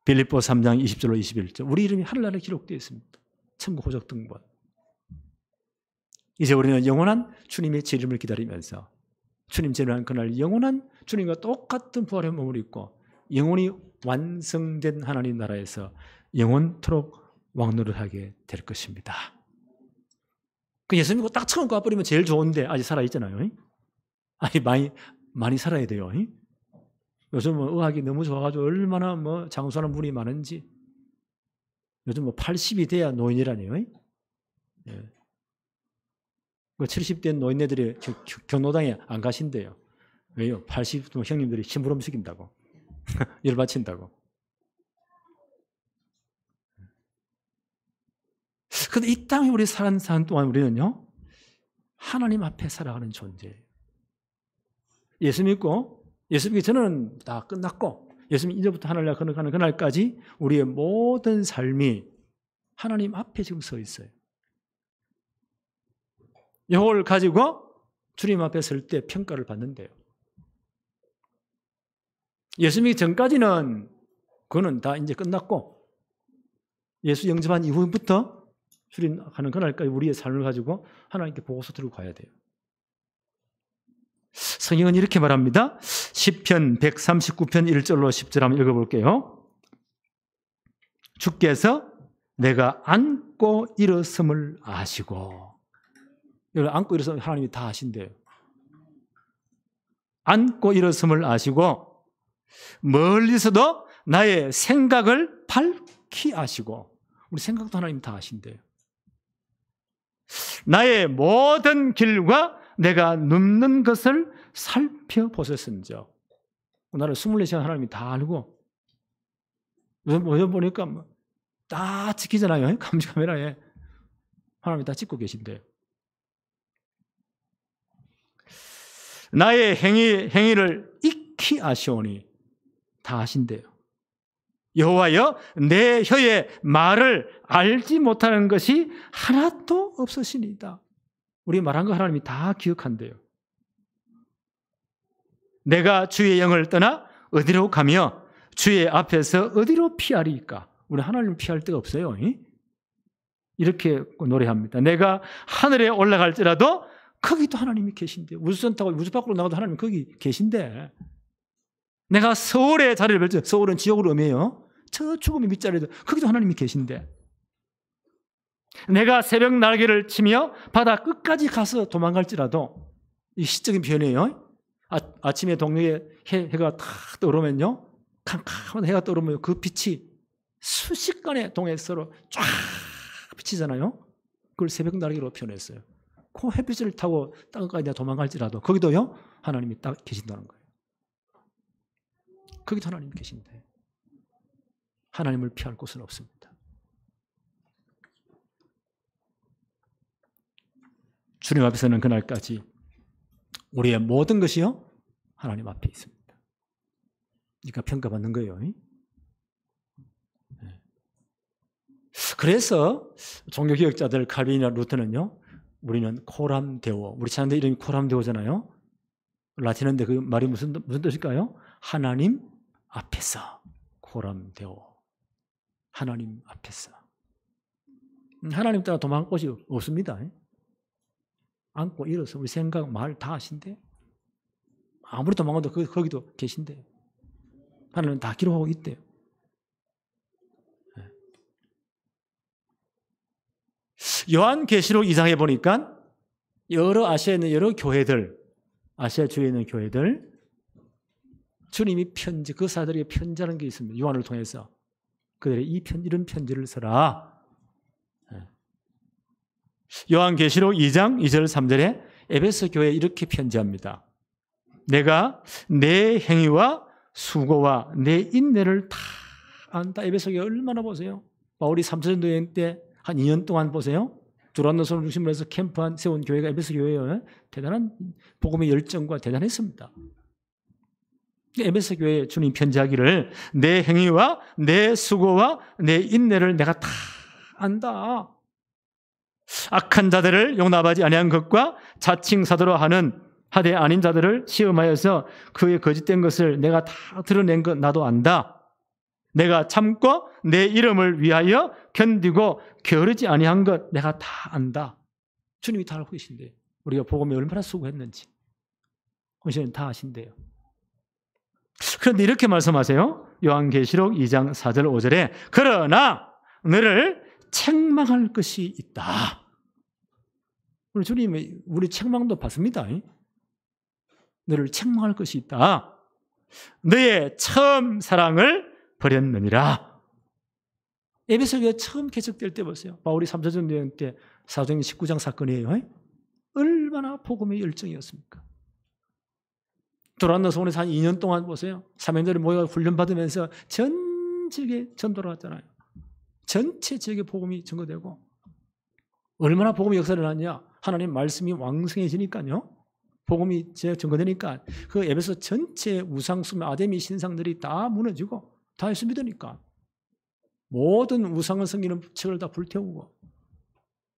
빌립보 3장 20절로 21절. 우리 이름이 하늘나라에 기록되어 있습니다. 천국 호적 등본. 이제 우리는 영원한 주님의 재림을 기다리면서 주님 재림하는 그날 영원한 주님과 똑같은 부활의 몸을 입고 영원히 완성된 하나님 나라에서 영원토록 왕노를 하게 될 것입니다. 그 예수 믿고 딱 처음 가버리면 제일 좋은데 아직 살아있잖아요. 아니 많이 살아야 돼요. 요즘 의학이 너무 좋아가지고 얼마나 장수하는 분이 많은지. 요즘 80이 돼야 노인이라니요. 예. 70대 노인네들이 경로당에 안 가신대요. 왜요? 80 형님들이 심부름 시킨다고. 열받친다고. 그런데 이 땅에 우리 사는 사람 동안 우리는요, 하나님 앞에 살아가는 존재예요. 예수 믿기 전에는 다 끝났고, 예수 믿 이제부터 하늘나라 걸어가는 그날까지 우리의 모든 삶이 하나님 앞에 지금 서 있어요. 이걸 가지고 주님 앞에 설 때 평가를 받는데요. 예수 믿기 전까지는 그거는 다 이제 끝났고, 예수 영접한 이후부터 주님 가는 그날까지 우리의 삶을 가지고 하나님께 보고서 들고 가야 돼요. 성경은 이렇게 말합니다. 시편 139편 1절로 10절 한번 읽어볼게요. 주께서 내가 안고 일어섬을 아시고, 여러분 안고 일어섬을 하나님이 다 아신대요. 안고 일어섬을 아시고 멀리서도 나의 생각을 밝히 아시고, 우리 생각도 하나님 다 아신대요. 나의 모든 길과 내가 눕는 것을 살펴보셨은즉. 나를 24시간 하나님이 다 알고 요즘 보니까 다 찍히잖아요. 감시 카메라에. 하나님이 다 찍고 계신데. 나의 행위를 익히 아시오니 다 아신대요. 여호와여 내 혀의 말을 알지 못하는 것이 하나도 없으시니이다. 우리 말한 거 하나님이 다 기억한대요. 내가 주의 영을 떠나 어디로 가며 주의 앞에서 어디로 피하리까? 우리 하나님을 피할 데가 없어요. 이렇게 노래합니다. 내가 하늘에 올라갈지라도 거기도 하나님이 계신데, 우주선 타고 우주 밖으로 나가도 하나님이 거기 계신데, 내가 서울의 자리를 펼쳐, 서울은 지옥으로 의미해요. 저 죽음의 밑자리에도 거기도 하나님이 계신데, 내가 새벽 날개를 치며 바다 끝까지 가서 도망갈지라도, 이 시적인 표현이에요. 아침에 동네에 해가 탁 떠오르면요, 캄캄한 해가 떠오르면 그 빛이 수십간의 동해서로 쫙 비치잖아요. 그걸 새벽 날개로 표현했어요. 그 햇빛을 타고 땅까지 도망갈지라도 거기도요 하나님이 딱 계신다는 거예요. 거기도 하나님이 계신데 하나님을 피할 곳은 없습니다. 주님 앞에서는 그날까지 우리의 모든 것이요 하나님 앞에 있습니다. 그러니까 평가받는 거예요. 그래서 종교개혁자들 칼빈이나 루터는요, 우리는 코람 데오, 우리 찬양대 이름이 코람 데오잖아요. 라틴어인데 그 말이 무슨 뜻일까요? 하나님 앞에서. 코람 데오, 하나님 앞에서. 하나님 따라 도망갈 곳이 없습니다. 안고 일어서 우리 생각, 말 다 하신대. 아무리 도망가도 거기도 계신대. 하나님은 다 기록하고 있대요. 요한계시록 2장에 보니까 여러 아시아에 있는 여러 교회들, 아시아 주에 있는 교회들, 주님이 편지, 그 사람들에게 편지하는 게 있습니다. 요한을 통해서. 그들의 이런 편지를 써라. 요한계시록 2장 2절 3절에 에베소 교회에 이렇게 편지합니다. 내가 내 행위와 수고와 내 인내를 다 안다. 에베소 교회 얼마나 보세요. 바울이 3천 여행 때 한 2년 동안 보세요. 두란노선을 중심으로 해서 캠프 세운 교회가 에베소 교회예요. 대단한 복음의 열정과 대단했습니다. 에베소 교회에 주님 편지하기를 내 행위와 내 수고와 내 인내를 내가 다 안다. 악한 자들을 용납하지 아니한 것과 자칭 사도로 하되 아닌 자들을 시험하여서 그의 거짓된 것을 내가 다 드러낸 것 나도 안다. 내가 참고 내 이름을 위하여 견디고 게으르지 아니한 것 내가 다 안다. 주님이 다 알고 계신데 우리가 복음에 얼마나 수고했는지 당신은 다 아신대요. 그런데 이렇게 말씀하세요. 요한계시록 2장 4절 5절에 그러나 너를 책망할 것이 있다. 우리 주님이 우리 책망도 받습니다. 너를 책망할 것이 있다. 너의 처음 사랑을 버렸느니라. 에베소 교회 처음 개척될 때 보세요. 바울이 3차 여행 때 사도행전 19장 사건이에요. 얼마나 복음의 열정이었습니까? 도란노 소원에서 한 2년 동안 보세요. 사명자를 모여 훈련받으면서 전 지역에 전도를 했잖아요. 전체 지역에 복음이 증거되고 얼마나 복음의 역사를 하냐. 하나님 말씀이 왕성해지니까요. 복음이 증거되니까 그 에베소 전체 우상숭배 아데미 신상들이 다 무너지고 다 예수 믿으니까 모든 우상을 섬기는 책을 다 불태우고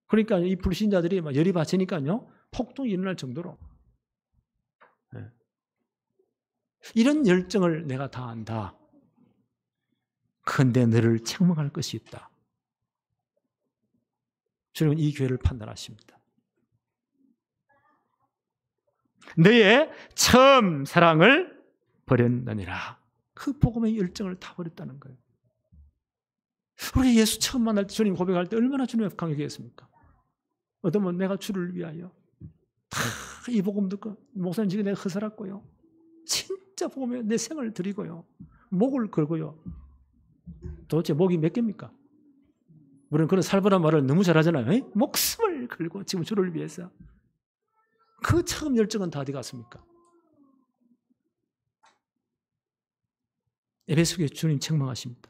그러니까 이 불신자들이 막 열이 받치니까요. 폭동이 일어날 정도로 이런 열정을 내가 다 안다. 그런데 너를 책망할 것이 있다. 주님은 이 교회를 판단하십니다. 너의 처음 사랑을 버렸느니라. 그 복음의 열정을 다 버렸다는 거예요. 우리 예수 처음 만날 때 주님 고백할 때 얼마나 주님 앞에 강력했습니까? 어떤 분 내가 주를 위하여 다 이 복음 듣고 목사님 지금 내가 허살았고요. 진짜 복음에 내 생을 드리고요. 목을 걸고요. 도대체 목이 몇 개입니까? 우리는 그런 살벌한 말을 너무 잘하잖아요. 목숨을 걸고 지금 주를 위해서. 그 처음 열정은 다 어디 갔습니까? 에베소교회 주님 책망하십니다.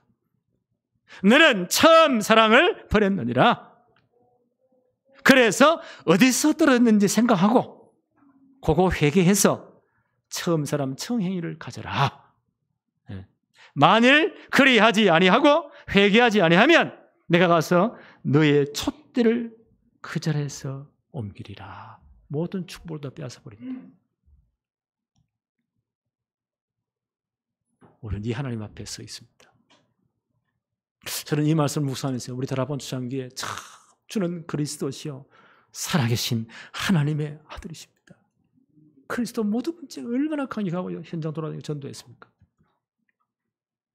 너는 처음 사랑을 버렸느니라. 그래서 어디서 떨어졌는지 생각하고 그거 회개해서 처음 사람 청행위를 가져라. 만일 그리하지 아니하고 회개하지 아니하면 내가 가서 너의 촛대를 그 자리에서 옮기리라. 모든 축복을 다 빼앗아버린다. 우리는 이 하나님 앞에 서 있습니다. 저는 이 말씀을 묵상하면서 우리 다락방 주창기에 참 주는 그리스도시요 살아계신 하나님의 아들이십니다. 그리스도 모든 문제 얼마나 강력하고 현장 돌아다니고 전도했습니까?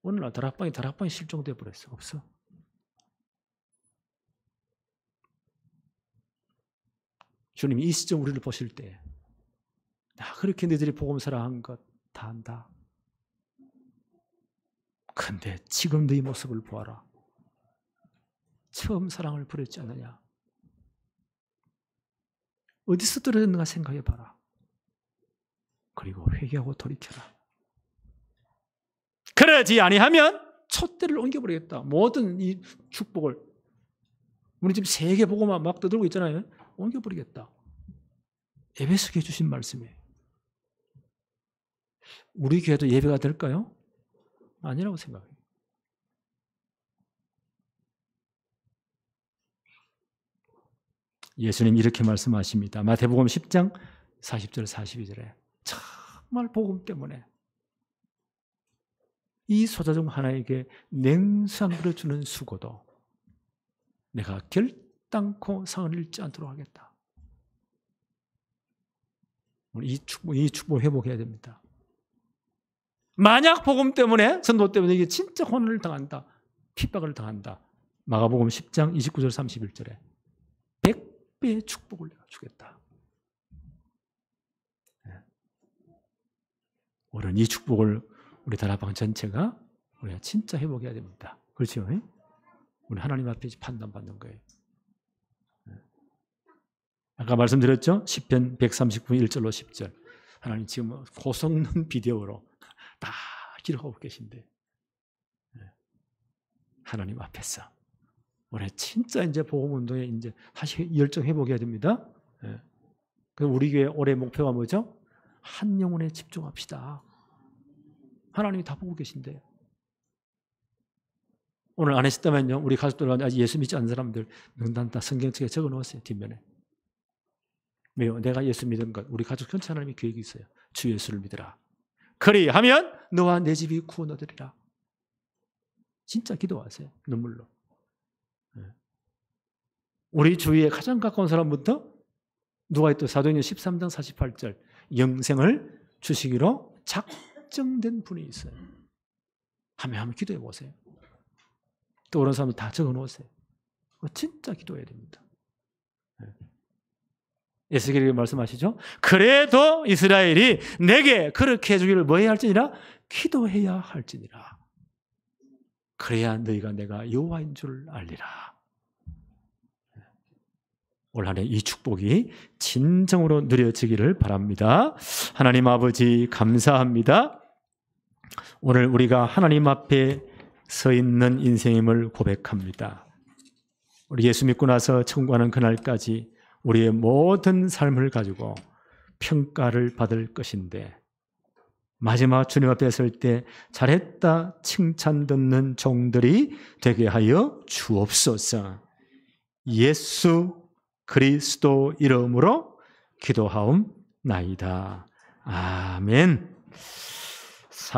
오늘날 다락방이 실종되어 버렸어. 없어. 주님이 이 시점 우리를 보실 때 그렇게 너희들이 복음 사랑한 것 다 안다. 근데 지금 너희 모습을 보아라. 처음 사랑을 버렸지 않느냐. 어디서 떨어졌는가 생각해 봐라. 그리고 회개하고 돌이켜라. 그러지 아니하면 촛대를 옮겨버리겠다. 모든 이 축복을 우리 지금 세계 복음만 막 떠들고 있잖아요. 옮겨버리겠다. 에베소교회 주신 말씀이에요. 우리 교회도 예배가 될까요? 아니라고 생각해요. 예수님 이렇게 말씀하십니다. 마태복음 10장 40절 42절에 정말 복음 때문에 이 소자 중 하나에게 냉수한 물을 주는 수고도 내가 결단코 상을 잃지 않도록 하겠다. 이 축복 회복해야 됩니다. 만약 복음 때문에, 전도 때문에 이게 진짜 혼을 당한다, 핍박을 당한다. 마가복음 10장 29절 31절에 100배의 축복을 내가 주겠다. 오늘 이 축복을 우리 다락방 전체가 우리가 진짜 회복해야 됩니다. 그렇죠? 우리 하나님 앞에 판단받는 거예요. 아까 말씀드렸죠? 시편 139편 1절로 10절. 하나님 지금 고성능 비디오로 다 기록하고 계신데 하나님 앞에서 우리 진짜 이제 복음운동에 이제 다시 열정 회복해야 됩니다. 우리 교회 올해 목표가 뭐죠? 한 영혼에 집중합시다. 하나님이 다 보고 계신데요. 오늘 안 하셨다면요, 우리 가족들 아직 예수 믿지 않는 사람들 명단 다 성경책에 적어 놓았어요. 뒷면에. 왜요? 내가 예수 믿은 것, 우리 가족 전체 하나님이 계획이 있어요. 주 예수를 믿으라. 그리하면 너와 내 집이 구원 얻으리라. 진짜 기도하세요. 눈물로. 우리 주위에 가장 가까운 사람부터 누가 또 사도행전 13장 48절 영생을 주시기로 작정된 분이 있어요. 한번 기도해 보세요. 또 그런 사람들 다 적어 놓으세요. 진짜 기도해야 됩니다. 에스겔이 말씀하시죠. 그래도 이스라엘이 내게 그렇게 해주기를 뭐 해야 할지니라? 기도해야 할지니라. 그래야 너희가 내가 여호와인 줄 알리라. 올 한 해 이 축복이 진정으로 누려지기를 바랍니다. 하나님 아버지 감사합니다. 오늘 우리가 하나님 앞에 서 있는 인생임을 고백합니다. 우리 예수 믿고 나서 천국 가는 그날까지 우리의 모든 삶을 가지고 평가를 받을 것인데 마지막 주님 앞에 설 때 잘했다 칭찬 듣는 종들이 되게 하여 주옵소서. 예수 그리스도 이름으로 기도하옵나이다. 아멘.